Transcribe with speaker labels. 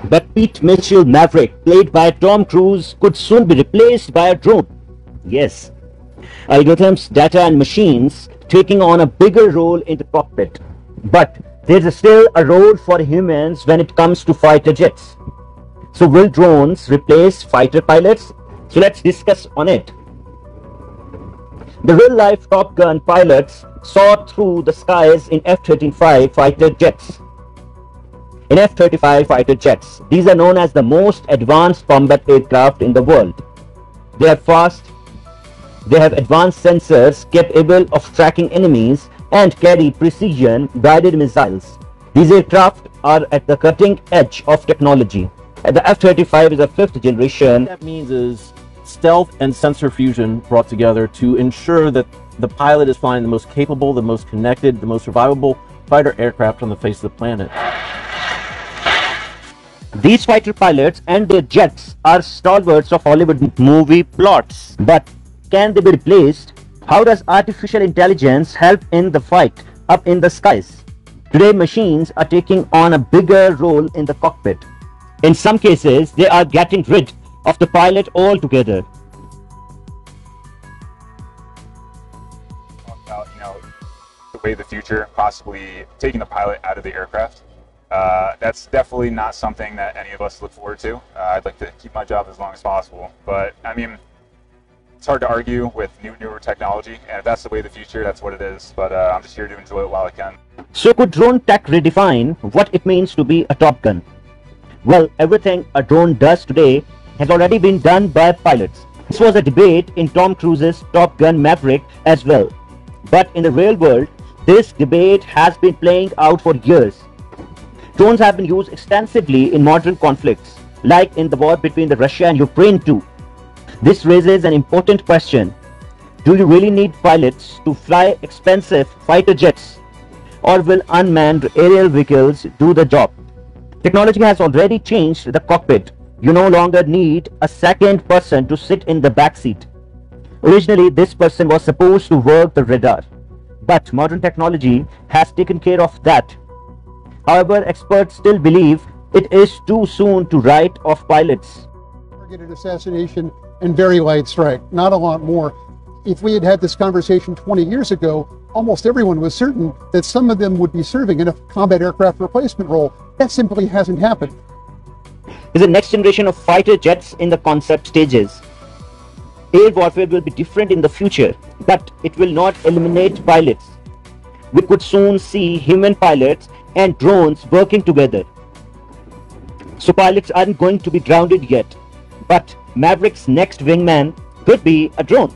Speaker 1: But Pete Mitchell Maverick, played by Tom Cruise, could soon be replaced by a drone. Yes, algorithms, data and machines taking on a bigger role in the cockpit. But there is still a role for humans when it comes to fighter jets. So will drones replace fighter pilots? So let's discuss on it. The real-life Top Gun pilots soared through the skies in F-35 fighter jets. In F-35 fighter jets, these are known as the most advanced combat aircraft in the world. They are fast, they have advanced sensors capable of tracking enemies and carry precision-guided missiles. These aircraft are at the cutting edge of technology. The F-35 is a fifth generation.
Speaker 2: What that means is stealth and sensor fusion brought together to ensure that the pilot is flying the most capable, the most connected, the most survivable fighter aircraft on the face of the planet.
Speaker 1: These fighter pilots and their jets are stalwarts of Hollywood movie plots. But can they be replaced? How does artificial intelligence help in the fight up in the skies? Today, machines are taking on a bigger role in the cockpit. In some cases, they are getting rid of the pilot altogether.
Speaker 3: About, the way of the future, possibly taking the pilot out of the aircraft. That's definitely not something that any of us look forward to. I'd like to keep my job as long as possible, but I mean, it's hard to argue with newer technology, and if that's the way of the future, that's what it is. But I'm just here to enjoy it while I can.
Speaker 1: So could drone tech redefine what it means to be a Top Gun? Well, everything a drone does today has already been done by pilots. This was a debate in Tom Cruise's Top Gun Maverick as well. But in the real world, this debate has been playing out for years. Drones have been used extensively in modern conflicts, like in the war between Russia and Ukraine too. This raises an important question. Do you really need pilots to fly expensive fighter jets? Or will unmanned aerial vehicles do the job? Technology has already changed the cockpit. You no longer need a second person to sit in the back seat. Originally, this person was supposed to work the radar, but modern technology has taken care of that. However, experts still believe it is too soon to write off pilots.
Speaker 4: Targeted assassination and very light strike, not a lot more. If we had had this conversation 20 years ago, almost everyone was certain that some of them would be serving in a combat aircraft replacement role. That simply hasn't happened.
Speaker 1: Is the next generation of fighter jets in the concept stages. Air warfare will be different in the future, but it will not eliminate pilots. We could soon see human pilots and drones working together. So pilots aren't going to be grounded yet, but Maverick's next wingman could be a drone.